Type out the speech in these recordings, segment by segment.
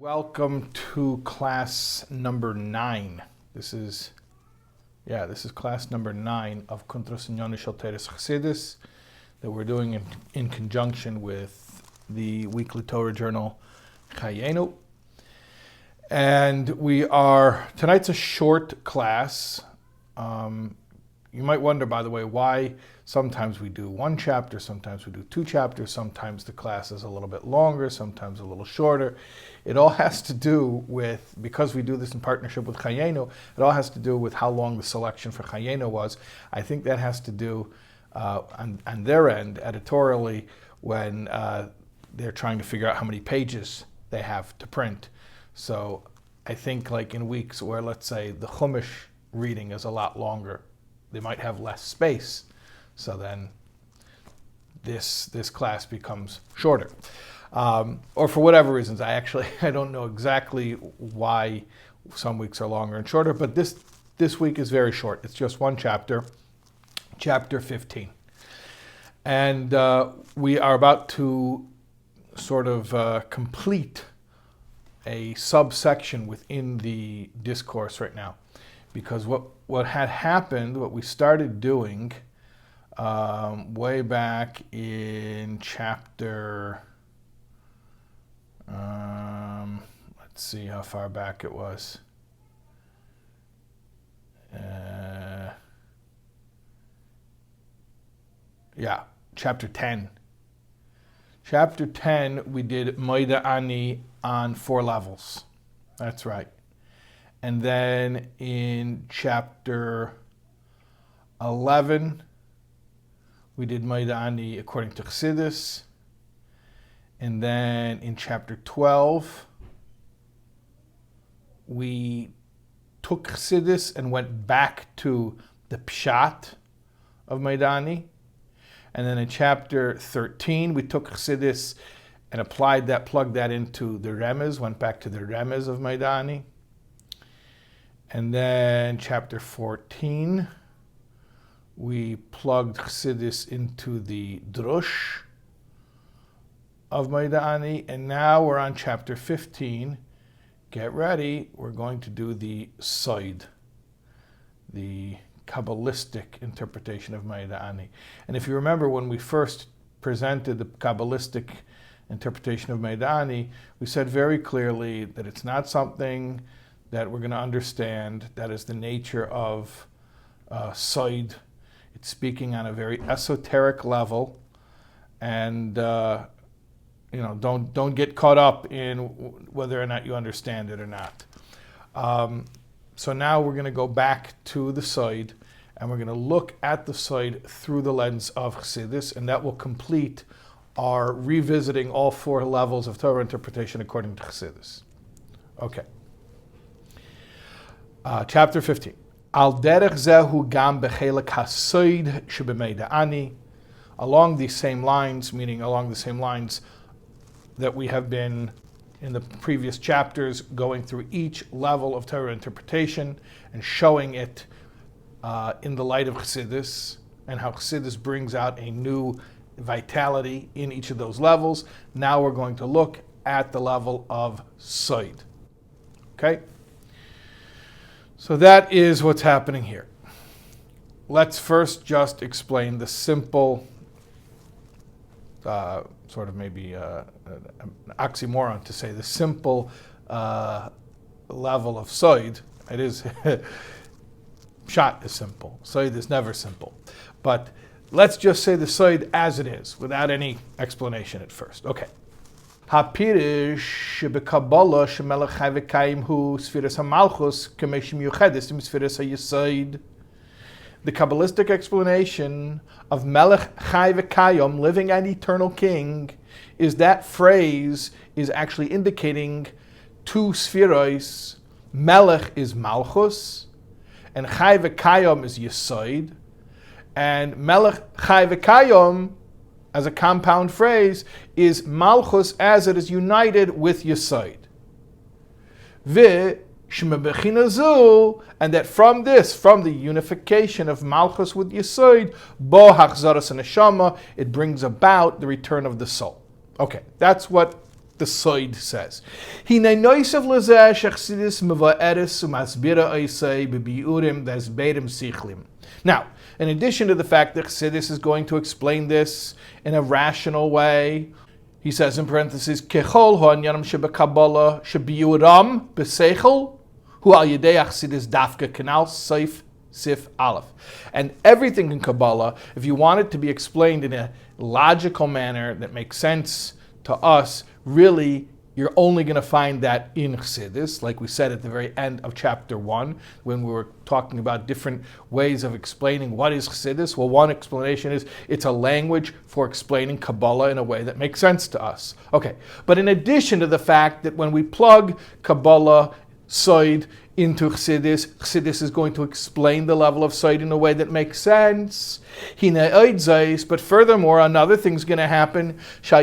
Welcome to class number 9. This is class number 9 of chasidus that we're doing in conjunction with the weekly Torah journal Chayenu. And tonight's a short class. You might wonder, by the way, why sometimes we do one chapter, sometimes we do two chapters, sometimes the class is a little bit longer, sometimes a little shorter. It all has to do with, because we do this in partnership with Chayenu, it all has to do with how long the selection for Chayenu was. I think that has to do on their end, editorially, when they're trying to figure out how many pages they have to print. So I think like in weeks where, let's say, the Chumash reading is a lot longer, they might have less space. So then this class becomes shorter. Or for whatever reasons, I don't know exactly why some weeks are longer and shorter, but this week is very short. It's just one chapter, chapter 15. And we are about to sort of complete a subsection within the discourse right now. Because what had happened, what we started doing way back in chapter, let's see how far back it was. Chapter 10. Chapter 10, we did Modeh Ani on 4 levels. That's right. And then in chapter 11, we did Modeh Ani according to chasidus. And then in chapter 12, we took chasidus and went back to the pshat of Maidani. And then in chapter 13, we took chasidus and plugged that into the remez, went back to the remez of Maidani. And then chapter 14, we plugged chasidus into the drush of Modeh Ani. And now we're on chapter 15. Get ready, we're going to do the Yesod, the Kabbalistic interpretation of Modeh Ani. And if you remember when we first presented the Kabbalistic interpretation of Modeh Ani, we said very clearly that it's not something that we're going to understand. That is the nature of Yesod. It's speaking on a very esoteric level, and don't get caught up in whether or not you understand it or not. So now we're going to go back to the Yesod, and we're going to look at the Yesod through the lens of chasidus, and that will complete our revisiting all 4 levels of Torah interpretation according to chasidus. Okay. Chapter 15. Al derech zehu gam bechelek hasoid shebemodeh Ani. Along these same lines, meaning along the same lines that we have been in the previous chapters, going through each level of Torah interpretation and showing it in the light of chasidus, and how chasidus brings out a new vitality in each of those levels. Now we're going to look at the level of Yesod. Okay? So that is what's happening here. Let's first just explain the simple, sort of maybe an oxymoron to say the simple level of Yesod. It is, pshat is simple. Yesod is never simple. But let's just say the Yesod as it is, without any explanation at first. Okay. Hapirish shebekabbalah shemelech chai v'kayim hu sfiras hamalchus k'mei shemiyuchedes im sfiras hayesod. The Kabbalistic explanation of Melech Chai v'Kayim, living and eternal king, is that phrase is actually indicating 2 spheros. Melech is Malchus, and Chai v'Kayim is Yesod. And Melech Chai v'Kayim, as a compound phrase, is Malchus as it is united with Yesod. And that from the unification of Malchus with Yesod, bo hachzaras neshama, it brings about the return of the soul. Okay, that's what the Soid says. Now, in addition to the fact that chasidus is going to explain this in a rational way, he says in parentheses, Kechol ha'anyanim shebekabbalah shebiuram b'seichel hu al yedei chasidus dafka kanal seif sif aleph. And everything in Kabbalah, if you want it to be explained in a logical manner that makes sense to us, really, you're only going to find that in chasidus, like we said at the very end of chapter 1, when we were talking about different ways of explaining what is chasidus. Well, one explanation is it's a language for explaining Kabbalah in a way that makes sense to us. Okay, but in addition to the fact that when we plug Kabbalah, Soid, into chasidus, chasidus is going to explain the level of Soid in a way that makes sense. But furthermore, another thing's going to happen. What's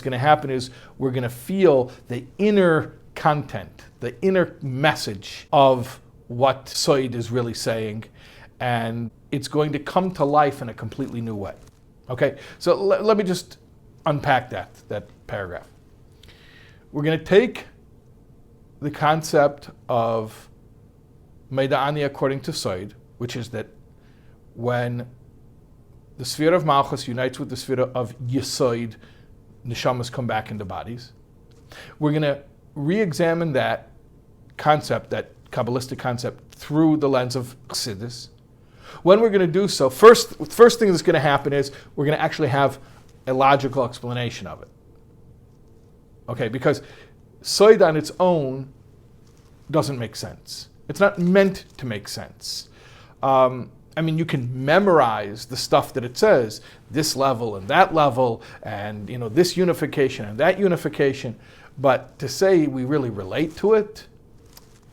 going to happen is we're going to feel the inner content, the inner message of what Soid is really saying, and it's going to come to life in a completely new way. Okay, so let me just unpack that paragraph. We're going to take the concept of Maidani according to Soid, which is that when the sphere of Malchus unites with the sphere of Yesod, neshamas come back into bodies. We're going to re-examine that concept, that Kabbalistic concept, through the lens of chasidus. When we're going to do so, first thing that's going to happen is we're going to actually have a logical explanation of it. Okay, because Soid on its own doesn't make sense. It's not meant to make sense. You can memorize the stuff that it says, this level and that level, and this unification and that unification, but to say we really relate to it,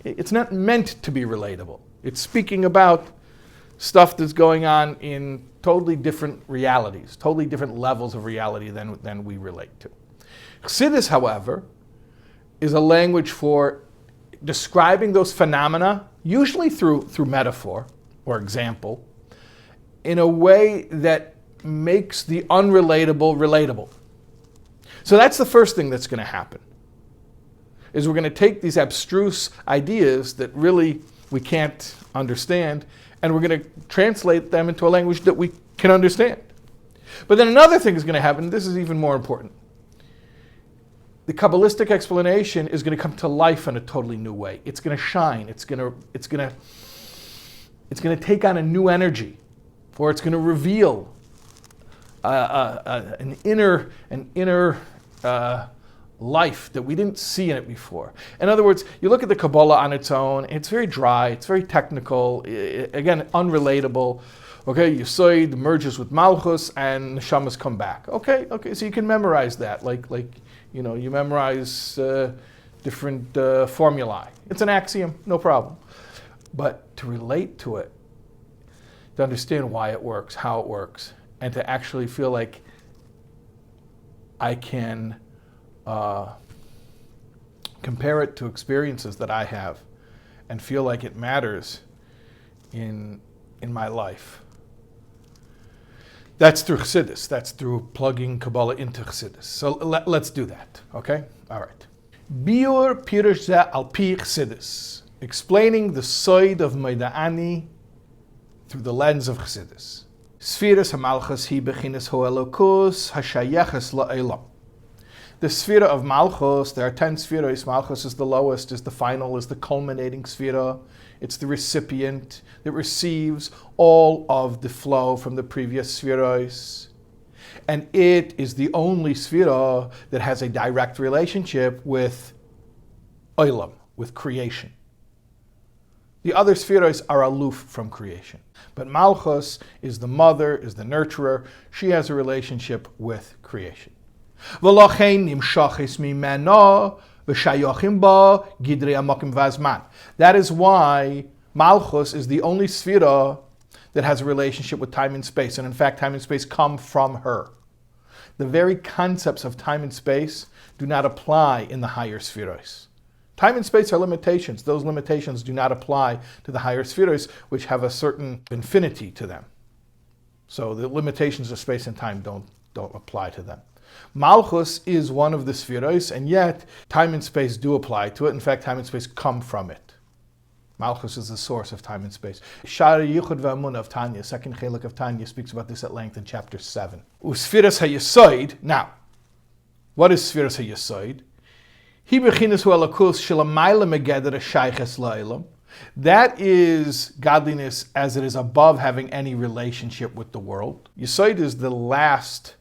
it's not meant to be relatable. It's speaking about stuff that's going on in totally different realities, totally different levels of reality than we relate to. Chasidus, however, is a language for describing those phenomena, usually through metaphor or example, in a way that makes the unrelatable relatable. So that's the first thing that's going to happen, is we're going to take these abstruse ideas that really we can't understand, and we're going to translate them into a language that we can understand. But then another thing is going to happen, this is even more important. The Kabbalistic explanation is going to come to life in a totally new way. It's going to shine. It's going to take on a new energy, or it's going to reveal an inner life that we didn't see in it before. In other words, you look at the Kabbalah on its own, it's very dry, it's very technical, again, unrelatable. Okay, Yesod merges with Malchus and neshamas come back. Okay, so you can memorize that, like you memorize different formulae. It's an axiom, no problem. But to relate to it, to understand why it works, how it works, and to actually feel like I can compare it to experiences that I have and feel like it matters in my life. That's through chasidus. That's through plugging Kabbalah into chasidus. So let's do that, okay? All right. Biur pirush ze al pi chasidus. Explaining the Soid of Modeh Ani through the lens of chasidus. Spheres ha-Malchus hi bechinas ho-elokus ha-shayeches la-elam. The sphere of Malchus, there are 10 spheres. Malchus is the lowest, is the final, is the culminating sphere. It's the recipient that receives all of the flow from the previous spheres. And it is the only sphere that has a direct relationship with olam, with creation. The other spheres are aloof from creation. But Malchus is the mother, is the nurturer. She has a relationship with creation. That is why Malchus is the only sphere that has a relationship with time and space. And in fact, time and space come from her. The very concepts of time and space do not apply in the higher spheres. Time and space are limitations. Those limitations do not apply to the higher spheres, which have a certain infinity to them. So the limitations of space and time don't apply to them. Malchus is one of the spheres, and yet time and space do apply to it. In fact, time and space come from it. Malchus is the source of time and space. Shara Yichud V'Amunah of Tanya, second chelik of Tanya, speaks about this at length in chapter 7. U'Spheres HaYesod. Now, what is Spheres HaYesod? Hi b'chinas hu alakus shelamayla megeder shayches la'ilam. That is godliness as it is above having any relationship with the world. Yesod is the last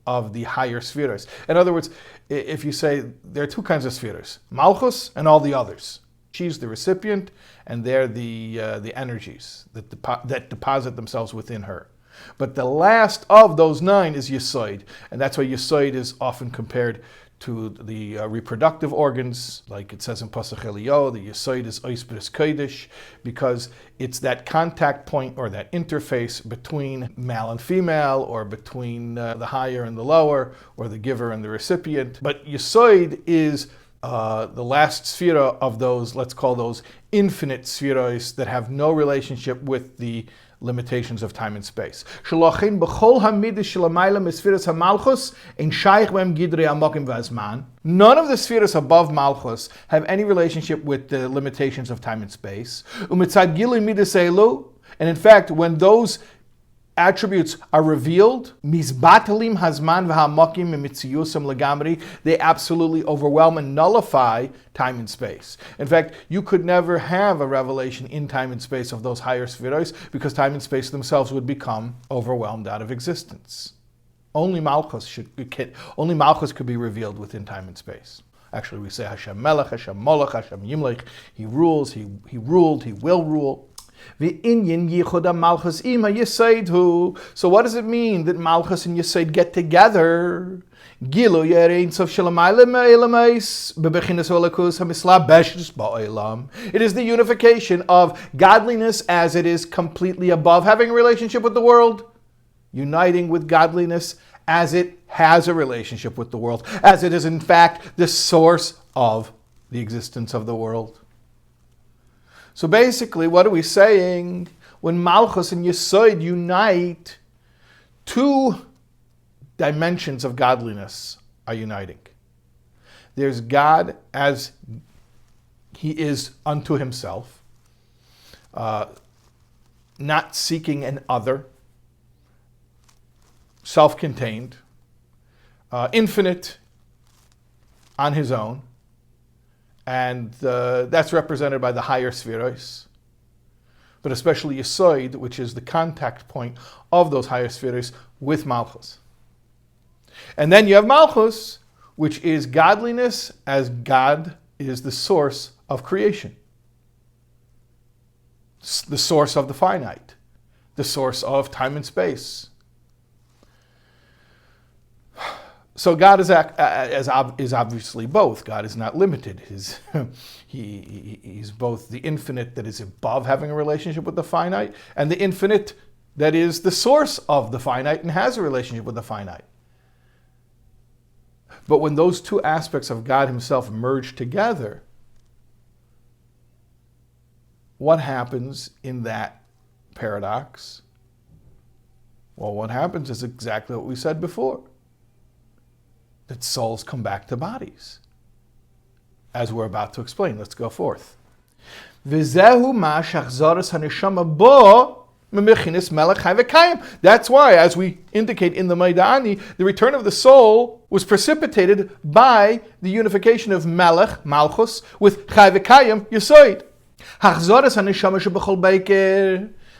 of the higher spheres. In other words, if you say there are two kinds of spheres, Malchus and all the others. She's the recipient, and they're the energies that deposit themselves within her. But the last of those 9 is Yesod, and that's why Yesod is often compared to the reproductive organs, like it says in Pasach Eliyahu, the Yesod is Ois B'ris Kodesh, because it's that contact point or that interface between male and female, or between the higher and the lower, or the giver and the recipient. But Yesod is the last sphera of those, let's call those infinite spheres that have no relationship with the limitations of time and space. None of the spheres above Malchus have any relationship with the limitations of time and space. And in fact, when those attributes are revealed, they absolutely overwhelm and nullify time and space. In fact, you could never have a revelation in time and space of those higher spheres, because time and space themselves would become overwhelmed out of existence. Only Malchus could be revealed within time and space. Actually, we say Hashem Melech, Hashem Molech, Hashem Yimlech. He rules, he ruled, he will rule. So what does it mean that Malchus and Yesod get together? It is the unification of godliness as it is completely above having a relationship with the world, uniting with godliness as it has a relationship with the world, as it is in fact the source of the existence of the world. So basically, what are we saying? When Malchus and Yesod unite, 2 dimensions of godliness are uniting. There's God as he is unto himself, not seeking an other, self-contained, infinite on his own. And that's represented by the higher spheres, but especially Yesod, which is the contact point of those higher spheres with Malchus. And then you have Malchus, which is godliness as God is the source of creation, the source of the finite, the source of time and space. So God is obviously both. God is not limited. He's both the infinite that is above having a relationship with the finite, and the infinite that is the source of the finite and has a relationship with the finite. But when those 2 aspects of God himself merge together, what happens in that paradox? Well, what happens is exactly what we said before. That souls come back to bodies, as we're about to explain. Let's go forth. That's why, as we indicate in the Modeh Ani, the return of the soul was precipitated by the unification of Melech, Malchus, with Chai V'Kayim, Yesod.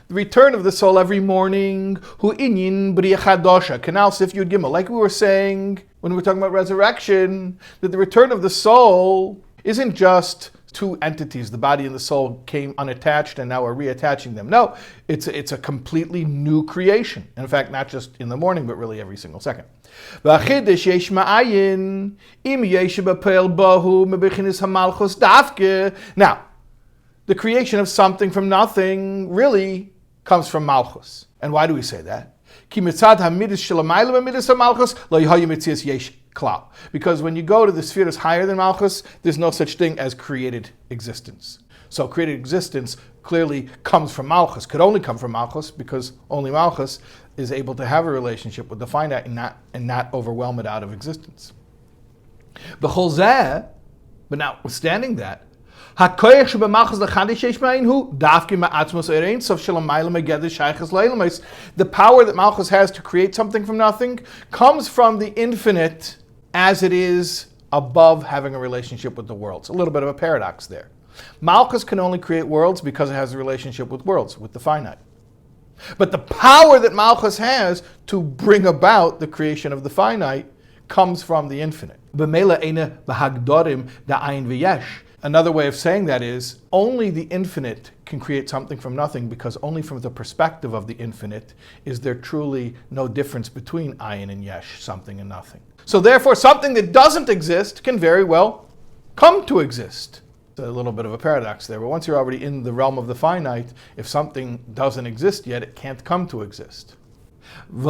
The return of the soul every morning, hu inyin b'riya chadosha, Canal Sif Yud Gimel. Like we were saying when we were talking about resurrection, that the return of the soul isn't just 2 entities, the body and the soul came unattached and now we're reattaching them. No, it's a completely new creation. In fact, not just in the morning, but really every single second. Now, the creation of something from nothing really comes from Malchus. And why do we say that? klal. Because when you go to the spheres higher than Malchus, there's no such thing as created existence. So created existence clearly comes from Malchus, could only come from Malchus, because only Malchus is able to have a relationship with the finite and not overwhelm it out of existence. B'chol zeh, but notwithstanding that, the power that Malchus has to create something from nothing comes from the infinite as it is above having a relationship with the worlds. A little bit of a paradox there. Malchus can only create worlds because it has a relationship with worlds, with the finite. But the power that Malchus has to bring about the creation of the finite comes from the infinite. Another way of saying that is, only the infinite can create something from nothing, because only from the perspective of the infinite is there truly no difference between ayin and yesh, something and nothing. So therefore, something that doesn't exist can very well come to exist. It's a little bit of a paradox there, but once you're already in the realm of the finite, if something doesn't exist yet, it can't come to exist. That's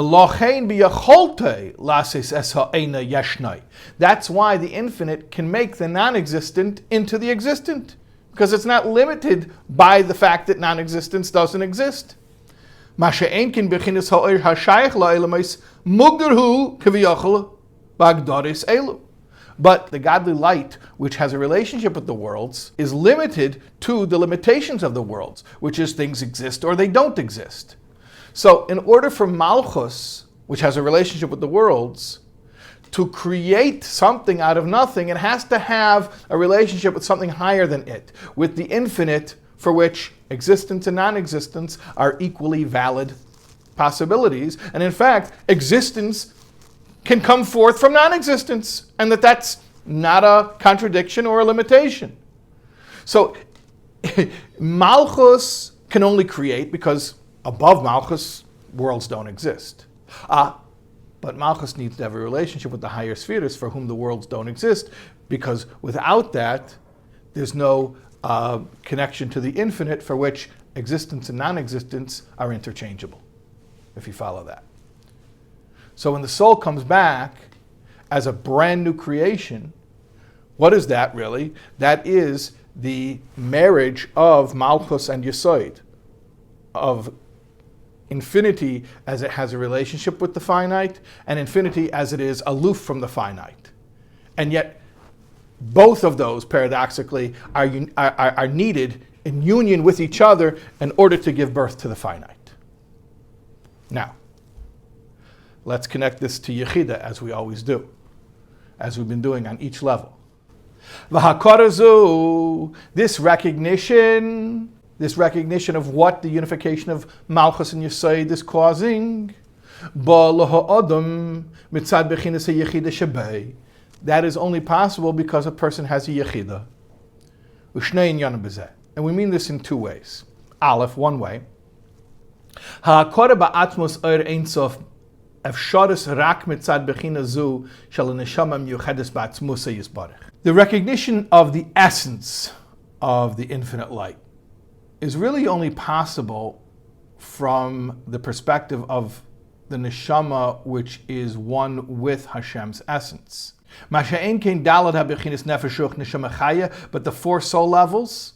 why the infinite can make the non-existent into the existent, because it's not limited by the fact that non-existence doesn't exist. But the godly light, which has a relationship with the worlds, is limited to the limitations of the worlds, which is things exist or they don't exist. So in order for Malchus, which has a relationship with the worlds, to create something out of nothing, it has to have a relationship with something higher than it, with the infinite, for which existence and non-existence are equally valid possibilities. And in fact, existence can come forth from non-existence, and that's not a contradiction or a limitation. So Malchus can only create because above Malchus, worlds don't exist. But Malchus needs to have a relationship with the higher spheres for whom the worlds don't exist, because without that, there's no connection to the infinite, for which existence and non-existence are interchangeable, if you follow that. So when the soul comes back as a brand new creation, what is that really? That is the marriage of Malchus and Yesod, of infinity as it has a relationship with the finite, and infinity as it is aloof from the finite. And yet, both of those, paradoxically, are needed in union with each other in order to give birth to the finite. Now, let's connect this to Yechida, as we always do, as we've been doing on each level. V'hakarazu, this recognition of what the unification of Malchus and Yesod is causing, that is only possible because a person has a Yechida. And we mean this in two ways. Aleph, one way. The recognition of the essence of the infinite light is really only possible from the perspective of the neshama, which is one with Hashem's essence. But the four soul levels,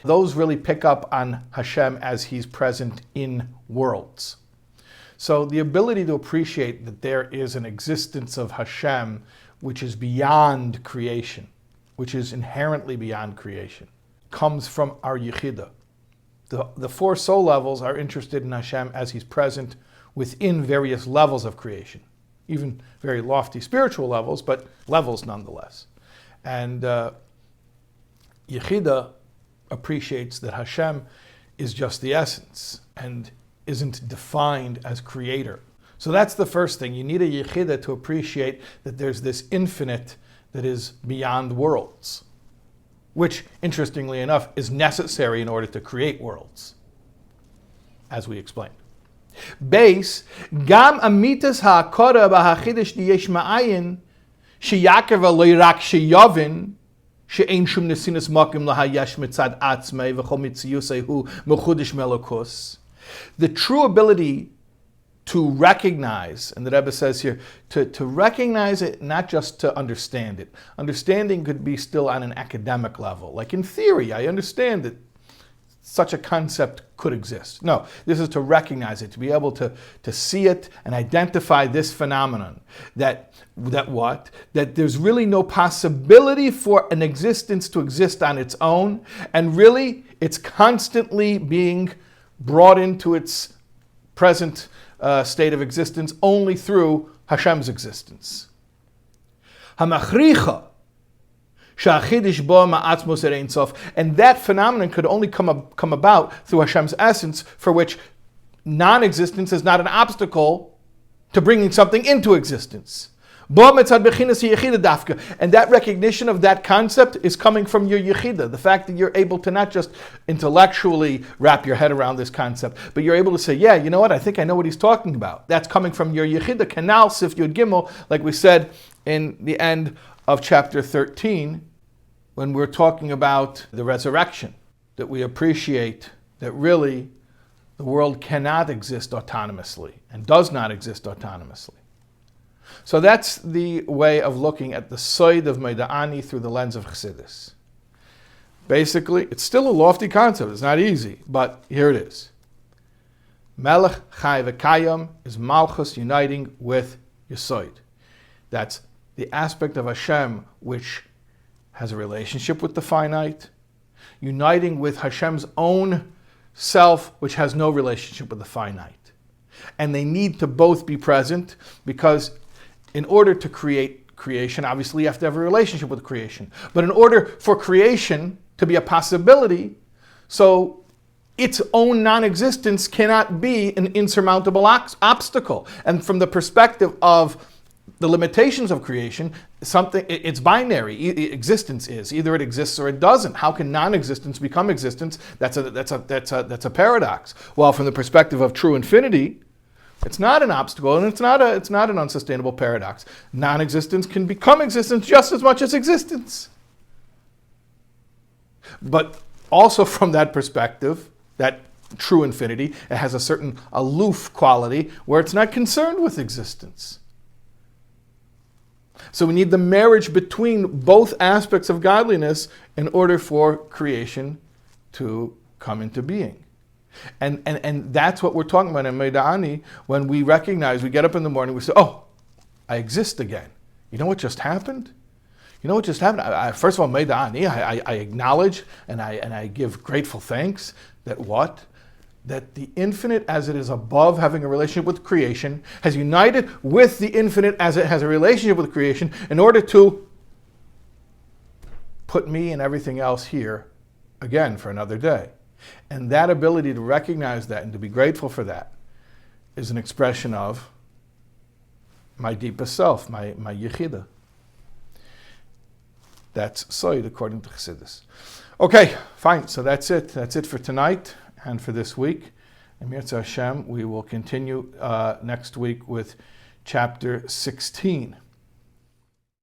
those really pick up on Hashem as He's present in worlds. So the ability to appreciate that there is an existence of Hashem which is beyond creation, which is inherently beyond creation, comes from our Yechida. The four soul levels are interested in Hashem as He's present within various levels of creation, even very lofty spiritual levels, but levels nonetheless. And Yechida appreciates that Hashem is just the essence and isn't defined as creator. So that's the first thing. You need a Yechida to appreciate that there's this infinite that is beyond worlds, which, interestingly enough, is necessary in order to create worlds, as we explained. Base, gam amitas ha'akora b'hachidesh diyesh ma'ayin, sheyakev aloy rak sheyavin, she'ein shum nesinas makim lahayesh mitzad atzmei v'chol mitziyusehu mechudish melokos. The true ability to recognize, and the Rebbe says here, to recognize it, not just to understand it. Understanding could be still on an academic level. Like in theory, I understand that such a concept could exist. No, this is to recognize it, to be able to see it and identify this phenomenon. That there's really no possibility for an existence to exist on its own, and really it's constantly being brought into its present state of existence only through Hashem's existence. Hamachricha. And that phenomenon could only come about through Hashem's essence, for which non-existence is not an obstacle to bringing something into existence. And that recognition of that concept is coming from your Yechida. The fact that you're able to not just intellectually wrap your head around this concept, but you're able to say, yeah, you know what, I think I know what he's talking about. That's coming from your Yechida. Kanal Sif Yud Gimel, like we said in the end of chapter 13, when we're talking about the resurrection, that we appreciate that really the world cannot exist autonomously and does not exist autonomously. So that's the way of looking at the Yesod of Modeh Ani through the lens of chasidus. Basically, it's still a lofty concept. It's not easy, but here it is. Melech Chai V'Kayam is Malchus uniting with Yesod. That's the aspect of Hashem which has a relationship with the finite, uniting with Hashem's own self, which has no relationship with the finite. And they need to both be present, because in order to create creation, obviously you have to have a relationship with creation. But in order for creation to be a possibility, so its own non-existence cannot be an insurmountable obstacle. And from the perspective of the limitations of creation, it's binary. Existence is either it exists or it doesn't. How can non-existence become existence? That's a paradox. While from the perspective of true infinity, it's not an obstacle, and it's not an unsustainable paradox. Non-existence can become existence just as much as existence. But also from that perspective, that true infinity, it has a certain aloof quality where it's not concerned with existence. So we need the marriage between both aspects of godliness in order for creation to come into being. And that's what we're talking about in Modeh Ani, when we recognize, we get up in the morning, we say, oh, I exist again. You know what just happened? You know what just happened? First of all, Modeh Ani, I acknowledge and I give grateful thanks that what? That the infinite as it is above having a relationship with creation has united with the infinite as it has a relationship with creation in order to put me and everything else here again for another day. And that ability to recognize that and to be grateful for that is an expression of my deepest self, my Yechida. That's Yesod according to chasidus. Okay, fine. So that's it. That's it for tonight and for this week. And Mirza Hashem, we will continue next week with chapter 16.